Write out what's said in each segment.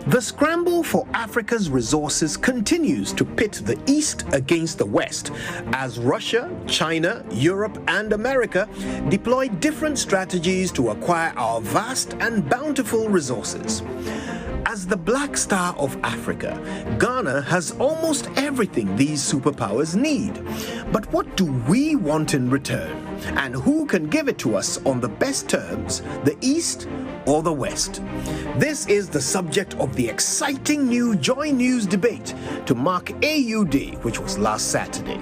The scramble for Africa's resources continues to pit the East against the West as Russia, China, Europe, and America deploy different strategies to acquire our vast and bountiful resources. As the black star of Africa, Ghana has almost everything these superpowers need. But what do we want in return? And who can give it to us on the best terms, the East or the West? This is the subject of the exciting new JoyNews debate to mark AU Day, which was last Saturday.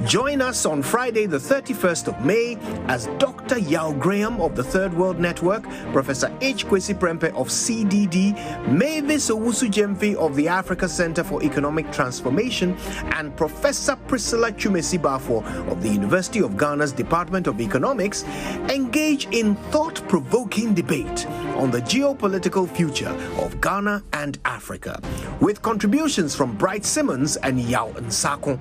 Join us on Friday, the 31st of May, as Dr. Yao Graham of the Third World Network, Professor H. Kwesi Prempeh of CDD, Mavis Owusu-Gyamfi of the Africa Center for Economic Transformation, and Professor Priscilla Twumasi-Bafo of the University of Ghana's Department of Economics engage in thought-provoking debate on the geopolitical future of Ghana and Africa. With contributions from Bright Simmons and Yao Nsako,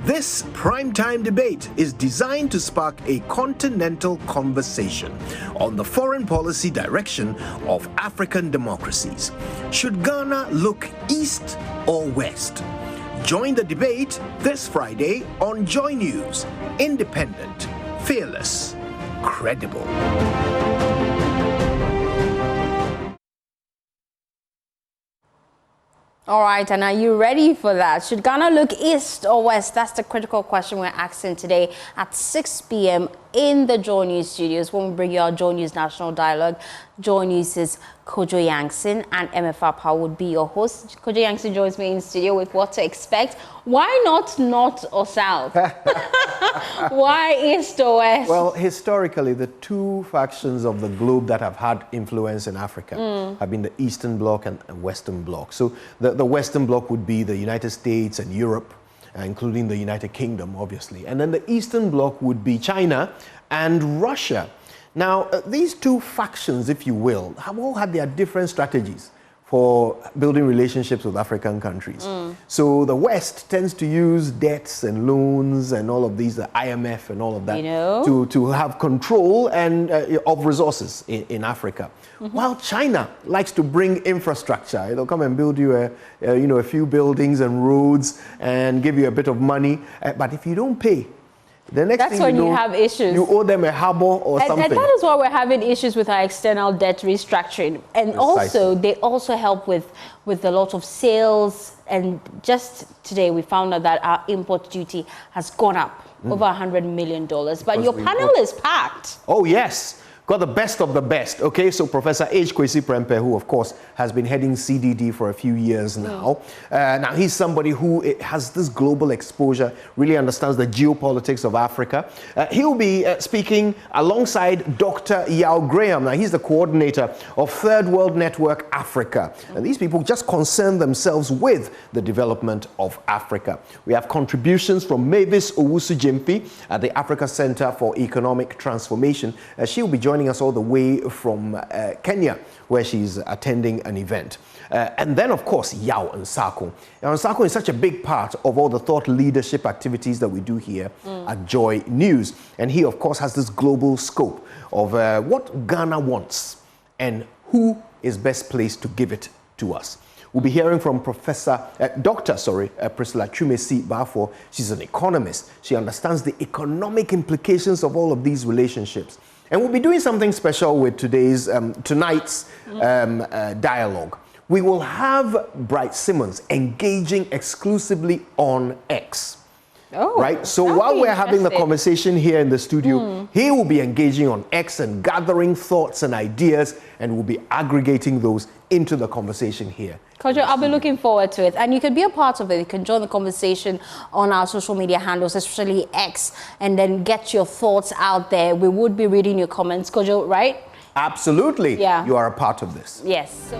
this primetime debate is designed to spark a continental conversation on the foreign policy direction of African democracies. Should Ghana look east or west? Join the debate this Friday on JoyNews. Independent, fearless, credible. All right, and are you ready for that? Should Ghana look east or west? That's the critical question we're asking today at 6 p.m. in the JoyNews studios when we bring you our JoyNews National Dialogue. JoyNews' Kojo Yankson and MFR Power would be your hosts. Kojo Yankson joins me in studio with what to expect. Why not north or south? Why east or west? Well, historically, the two factions of the globe that have had influence in Africa have been the Eastern Bloc and Western Bloc. So the Western Bloc would be the United States and Europe, including the United Kingdom, obviously. And then the Eastern Bloc would be China and Russia. Now, these two factions, if you will, have all had their different strategies for building relationships with African countries. So the West tends to use debts and loans and all of these, the IMF and all of that, to have control and of resources in Africa. While China likes to bring infrastructure. It'll come and build you a few buildings and roads and give you a bit of money. But if you don't pay, the next That's thing when you know, you have issues. You owe them a harbor or something. And that is why we're having issues with our external debt restructuring. And also, they also help with a lot of sales. And just today, we found out that our import duty has gone up over $100 million. But your panel is packed. Oh, yes. Got the best of the best. Okay, so Professor H. Kwesi Prempeh, who of course has been heading CDD for a few years now. Now he's somebody who has this global exposure, really understands the geopolitics of Africa. He'll be speaking alongside Dr. Yao Graham. Now he's the coordinator of Third World Network Africa. And these people just concern themselves with the development of Africa. We have contributions from Mavis Owusu-Gyamfi at the Africa Center for Economic Transformation. She'll be joining us all the way from Kenya, where she's attending an event. And then, of course, Yao Nsako. Yao Nsako is such a big part of all the thought leadership activities that we do here at JoyNews. And he, of course, has this global scope of what Ghana wants and who is best placed to give it to us. We'll be hearing from Dr. Priscilla Twumasi-Bafo. She's an economist. She understands the economic implications of all of these relationships. And we'll be doing something special with tonight's dialogue. We will have Bright Simmons engaging exclusively on X. Oh, right? So while we're having the conversation here in the studio, he will be engaging on X and gathering thoughts and ideas, and we'll be aggregating those into the conversation here. Kojo, I'll be looking forward to it. And you can be a part of it. You can join the conversation on our social media handles, especially X, and then get your thoughts out there. We would be reading your comments, Kojo, right? Absolutely. Yeah. You are a part of this. Yes.